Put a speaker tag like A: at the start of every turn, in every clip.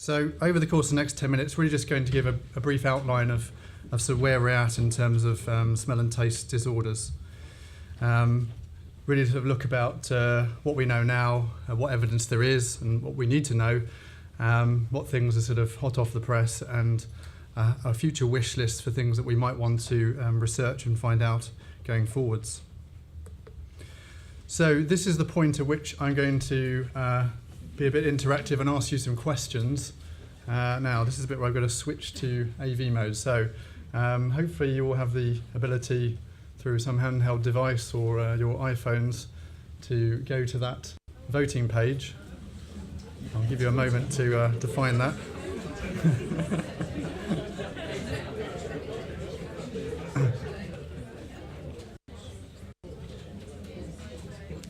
A: So over the course of the next 10 minutes, we're just going to give a brief outline of sort of where we're at in terms of smell and taste disorders. Really sort of look about what we know now, what evidence there is, and what we need to know, what things are sort of hot off the press, and a future wish list for things that we might want to research and find out going forwards. So this is the point at which I'm going to be a bit interactive and ask you some questions. Now, this is a bit where I've got to switch to AV mode. So hopefully you will have the ability through some handheld device or your iPhones to go to that voting page. I'll give you a moment to find that.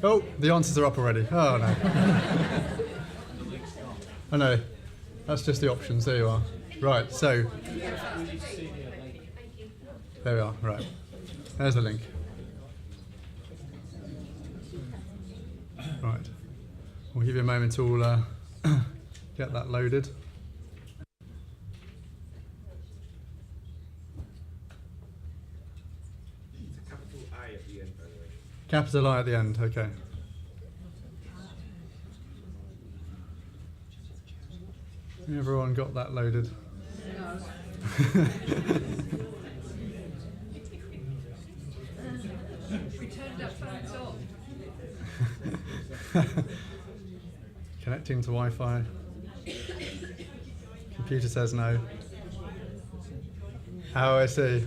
A: Oh, the answers are up already. Oh, no. Oh, no. That's just the options. There you are. Right, so. There we are. Right. There's the link. Right. We'll give you a moment to all get that loaded. Capital I at the end, okay. Everyone got that loaded? No.
B: We turned up phones on.
A: Connecting to Wi-Fi. Computer says no. Oh, I see.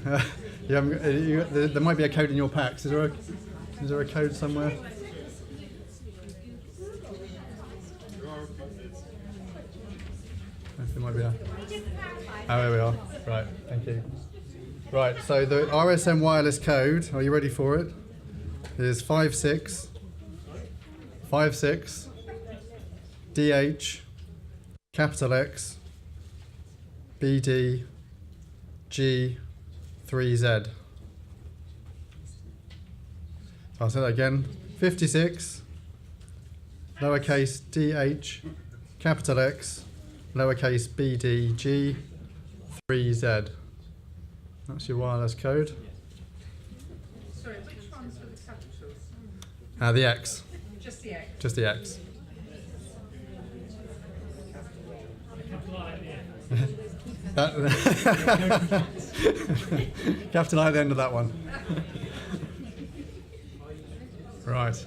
A: There might be a code in your packs. Is there a code somewhere? There might be a. Oh, there we are. Right, thank you. Right, so the RSM wireless code, are you ready for it? Is 5656 DH capital X BD G 3Z. I'll say that again. 56 lowercase DH capital X lowercase BD G 3Z. That's your wireless code.
B: Sorry, which ones were the capitals?
A: The X.
B: Just the X.
A: Just the X. Capital I at the end of that one. Right.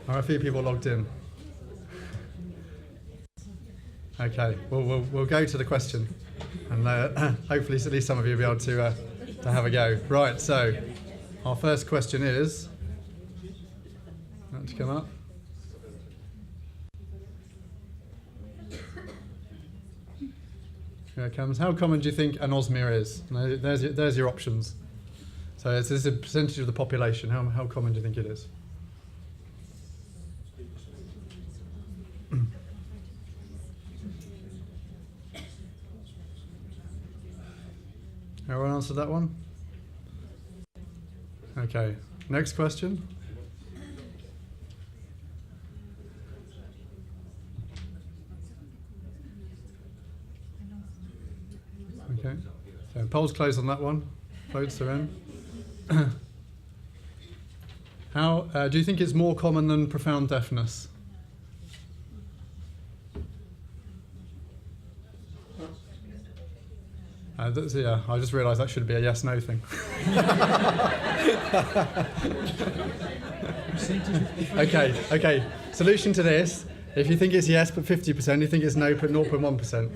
A: Are a few people logged in? Okay. We'll go to the question, and hopefully at least some of you will be able to have a go. Right. So, our first question is. That to come up. Here it comes. How common do you think anosmia is? There's your options. So this is a percentage of the population. How common do you think it is? Everyone answered that one? Okay. Next question. Okay. So polls closed on that one. Votes are in. How do you think it's more common than profound deafness? Yeah, I just realised that should be a yes/no thing. Okay. Solution to this: if you think it's yes, put 50%. You think it's no, put 0.1%.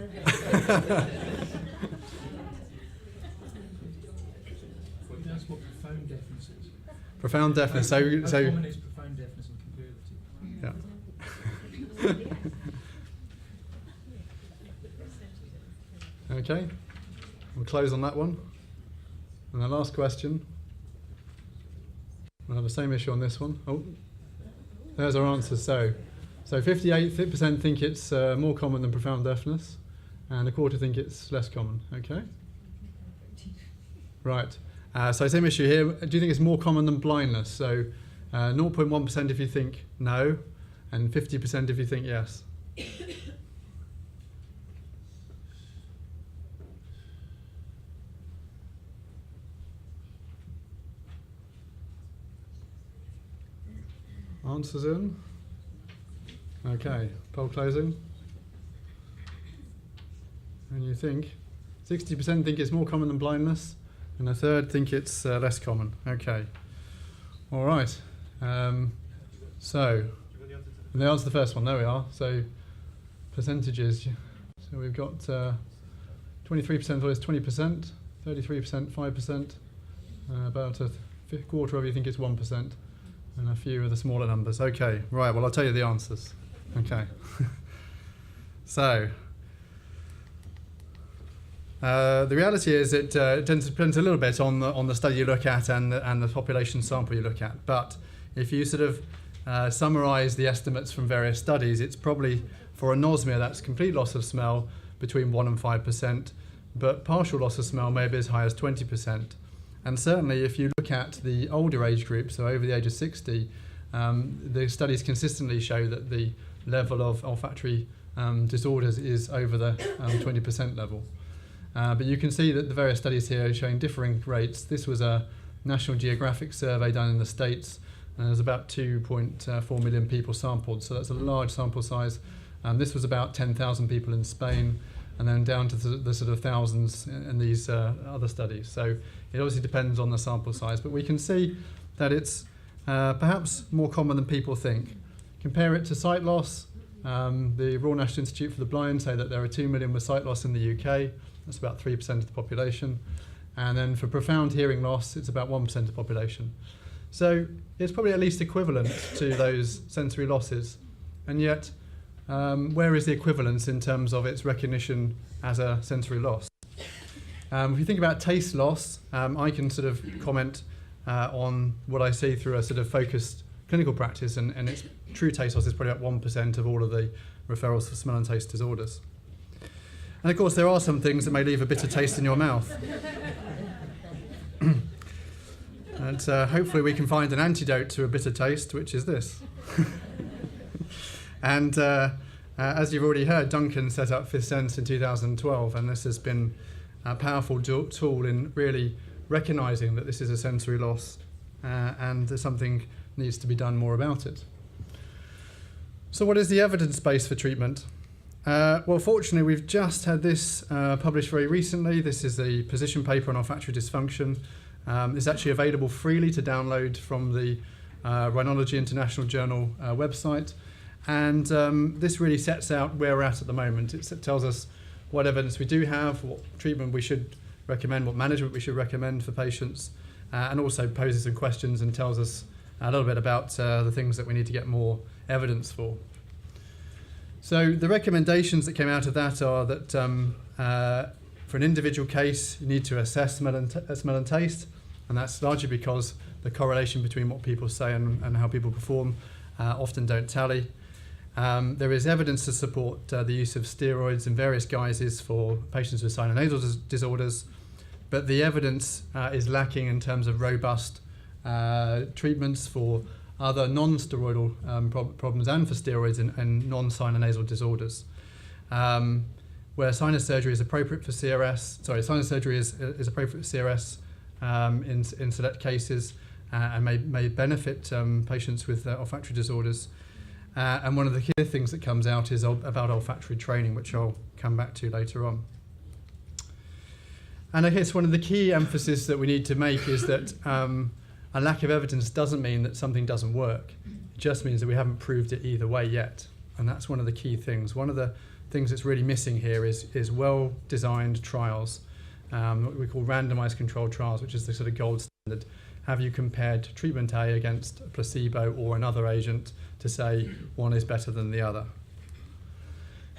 C: That's what profound deafness is.
A: Profound deafness.
C: How common is profound deafness and comparability?
A: Yeah. Okay. We'll close on that one. And the last question. We'll have the same issue on this one. Oh, there's our answers. So 58% think it's more common than profound deafness, and a quarter think it's less common. Okay. Right. So same issue here. Do you think it's more common than blindness? So 0.1% if you think no, and 50% if you think yes. Answers in. Okay, poll closing. And you think 60% think it's more common than blindness, and a third think it's less common. Okay. All right. So, and the answer to the first one, there we are. So, percentages. So we've got 23% voice 20%, 33% 5%, about a quarter of you think it's 1%, and a few of the smaller numbers. Okay, right, well I'll tell you the answers. Okay. So, the reality is it depends a little bit on the study you look at and the population sample you look at. But if you sort of summarise the estimates from various studies, it's probably for anosmia, that's complete loss of smell, between 1% and 5%, but partial loss of smell may be as high as 20%. And certainly if you look at the older age group, so over the age of 60, the studies consistently show that the level of olfactory disorders is over the 20% level. But you can see that the various studies here are showing differing rates. This was a National Geographic survey done in the States, and there's about 2.4 million people sampled, so that's a large sample size. This was about 10,000 people in Spain, and then down to the sort of thousands in these other studies. So it obviously depends on the sample size, but we can see that it's perhaps more common than people think. Compare it to sight loss. The Royal National Institute for the Blind say that there are 2 million with sight loss in the UK. That's about 3% of the population. And then for profound hearing loss, it's about 1% of the population. So it's probably at least equivalent to those sensory losses. And yet, where is the equivalence in terms of its recognition as a sensory loss? If you think about taste loss, I can sort of comment on what I see through a sort of focused clinical practice, and its true taste loss is probably about 1% of all of the referrals for smell and taste disorders. And of course there are some things that may leave a bitter taste in your mouth. And hopefully we can find an antidote to a bitter taste, which is this. And as you've already heard, Duncan set up Fifth Sense in 2012, and this has been a powerful tool in really recognising that this is a sensory loss and that something needs to be done more about it. So what is the evidence base for treatment? Well, fortunately, we've just had this published very recently. This is a position paper on olfactory dysfunction. It's actually available freely to download from the Rhinology International Journal website. And this really sets out where we're at the moment. It tells us what evidence we do have, what treatment we should recommend, what management we should recommend for patients, and also poses some questions and tells us a little bit about the things that we need to get more evidence for. So the recommendations that came out of that are that for an individual case, you need to assess smell and taste, and that's largely because the correlation between what people say and how people perform often don't tally. There is evidence to support the use of steroids in various guises for patients with sinonasal disorders, but the evidence is lacking in terms of robust treatments for other non-steroidal problems and for steroids and non-sinonasal disorders. Where sinus surgery is appropriate for sinus surgery is appropriate for CRS in select cases and may benefit patients with olfactory disorders. And one of the key things that comes out is about olfactory training, which I'll come back to later on. And I guess one of the key emphasis that we need to make is that a lack of evidence doesn't mean that something doesn't work. It just means that we haven't proved it either way yet. And that's one of the key things. One of the things that's really missing here is well-designed trials, what we call randomized controlled trials, which is the sort of gold standard. Have you compared treatment A against a placebo or another agent to say one is better than the other?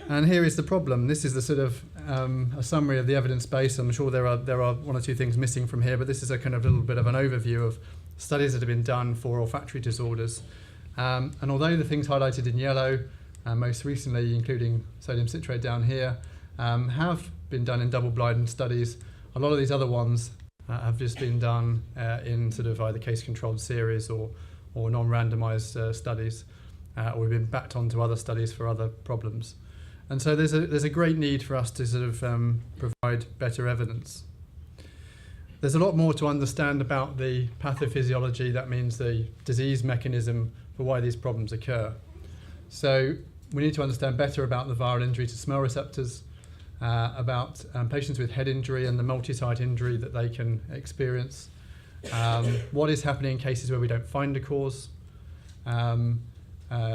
A: And here is the problem. This is the sort of a summary of the evidence base. I'm sure there are one or two things missing from here, but this is a kind of little bit of an overview of studies that have been done for olfactory disorders. And although the things highlighted in yellow, most recently including sodium citrate down here, have been done in double-blind studies, a lot of these other ones have just been done in sort of either case-controlled series or non-randomized studies, or we've been backed onto other studies for other problems. And so there's a great need for us to sort of provide better evidence. there's a lot more to understand about the pathophysiology, that means the disease mechanism for why these problems occur. So we need to understand better about the viral injury to smell receptors, about patients with head injury and the multi-site injury that they can experience, what is happening in cases where we don't find a cause,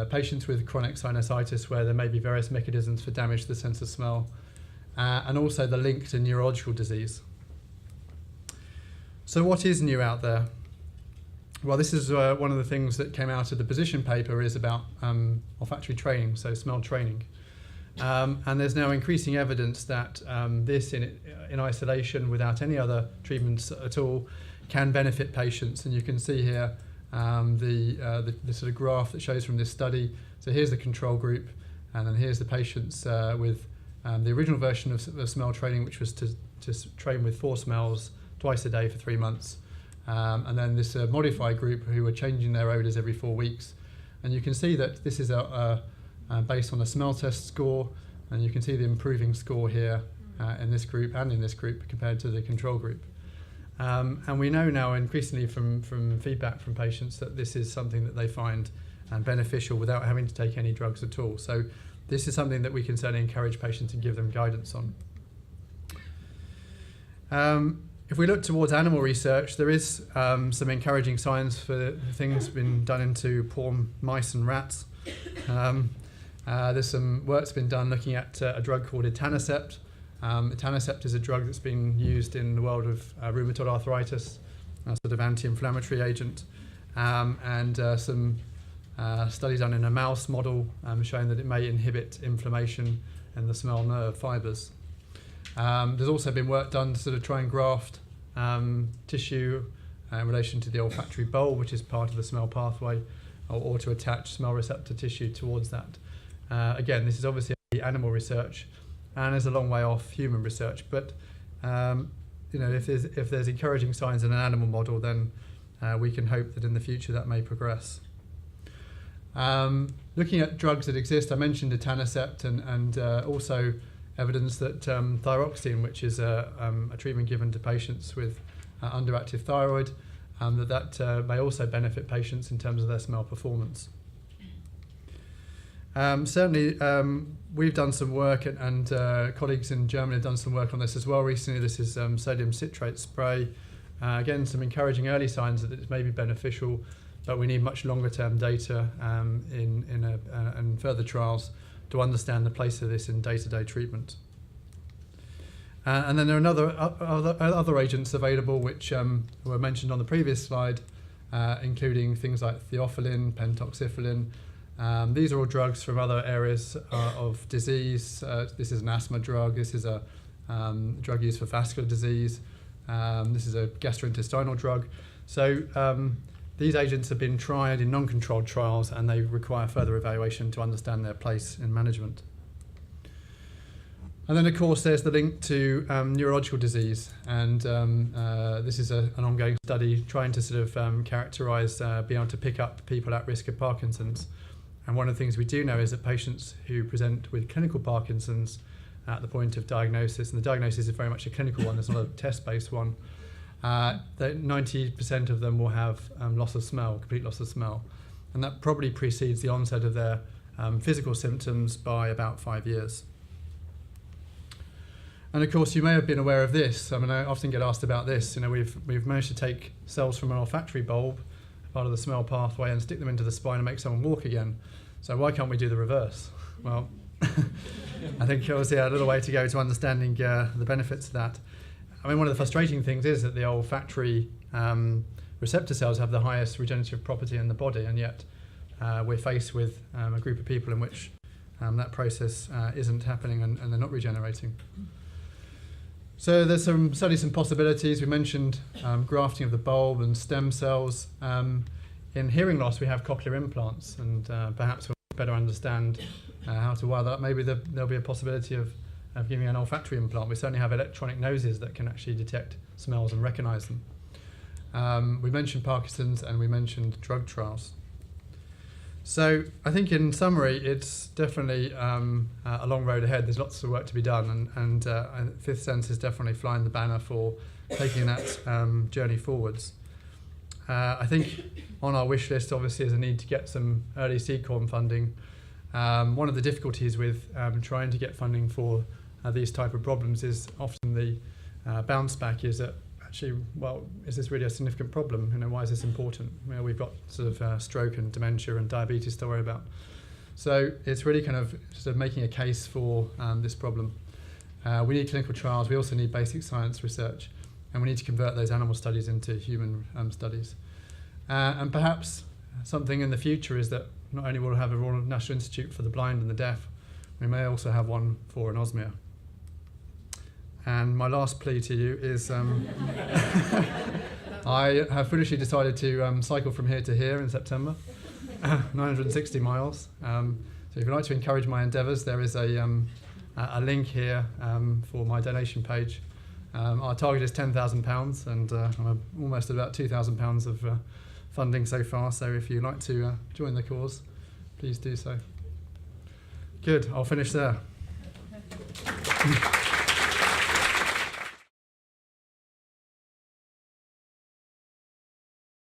A: patients with chronic sinusitis where there may be various mechanisms for damage to the sense of smell, and also the link to neurological disease. So what is new out there? Well, this is one of the things that came out of the position paper is about olfactory training, so smell training. And there's now increasing evidence that this in isolation without any other treatments at all can benefit patients. And you can see here the sort of graph that shows from this study. So here's the control group, and then here's the patients with the original version of smell training, which was to train with 4 smells twice a day for 3 months. And then this modified group who were changing their odours every 4 weeks. And you can see that this is based on a smell test score, and you can see the improving score here in this group and in this group compared to the control group. And we know now increasingly from feedback from patients that this is something that they find beneficial without having to take any drugs at all. So this is something that we can certainly encourage patients and give them guidance on. If we look towards animal research, there is some encouraging signs for things been done into poor mice and rats. There's some work's been done looking at a drug called etanercept. Etanercept is a drug that's been used in the world of rheumatoid arthritis, a sort of anti-inflammatory agent, and some studies done in a mouse model showing that it may inhibit inflammation in the smell nerve fibres. There's also been work done to sort of try and graft tissue in relation to the olfactory bulb, which is part of the smell pathway, or to attach smell receptor tissue towards that. Again, this is obviously animal research, and is a long way off human research. But you know, if there's encouraging signs in an animal model, then we can hope that in the future that may progress. Looking at drugs that exist, I mentioned etanercept, and also evidence that thyroxine, which is a treatment given to patients with underactive thyroid, that may also benefit patients in terms of their smell performance. Certainly, we've done some work, and colleagues in Germany have done some work on this as well recently. This is sodium citrate spray. Again, some encouraging early signs that it may be beneficial, but we need much longer term data and further trials to understand the place of this in day-to-day treatment. And then there are other agents available which were mentioned on the previous slide, including things like theophylline, pentoxifylline. These are all drugs from other areas of disease. This is an asthma drug. This is a drug used for vascular disease. This is a gastrointestinal drug. So these agents have been tried in non-controlled trials, and they require further evaluation to understand their place in management. And then, of course, there's the link to neurological disease, and this is an ongoing study trying to sort of characterise, be able to pick up people at risk of Parkinson's. And one of the things we do know is that patients who present with clinical Parkinson's at the point of diagnosis, and the diagnosis is very much a clinical one, it's not a test-based one, that 90% of them will have loss of smell, complete loss of smell. And that probably precedes the onset of their physical symptoms by about 5 years. And of course, you may have been aware of this. I mean, I often get asked about this. You know, we've managed to take cells from an olfactory bulb, part of the smell pathway, and stick them into the spine and make someone walk again. So why can't we do the reverse? Well, I think obviously a little way to go to understanding the benefits of that. I mean, one of the frustrating things is that the olfactory receptor cells have the highest regenerative property in the body, and yet we're faced with a group of people in which that process isn't happening, and they're not regenerating. So there's certainly some possibilities. We mentioned grafting of the bulb and stem cells. In hearing loss, we have cochlear implants, and perhaps we'll better understand how to wire that up. Maybe there'll be a possibility of giving an olfactory implant. We certainly have electronic noses that can actually detect smells and recognise them. We mentioned Parkinson's, and we mentioned drug trials. So I think in summary, it's definitely a long road ahead. There's lots of work to be done, and Fifth Sense is definitely flying the banner for taking that journey forwards. I think on our wish list, obviously, is a need to get some early seed corn funding. One of the difficulties with trying to get funding for these type of problems is often the bounce back is that actually, well, is this really a significant problem? You know, why is this important? You know, we've got sort of stroke and dementia and diabetes to worry about. So it's really kind of sort of making a case for this problem. We need clinical trials. We also need basic science research, and we need to convert those animal studies into human studies. And perhaps something in the future is that not only will we have a Royal National Institute for the Blind and the Deaf, we may also have one for anosmia. And my last plea to you is I have foolishly decided to cycle from here to here in September, 960 miles. So if you'd like to encourage my endeavours, there is a link here for my donation page. Our target is £10,000, and I'm almost at about £2,000 of funding so far. So if you'd like to join the cause, please do so. Good, I'll finish there.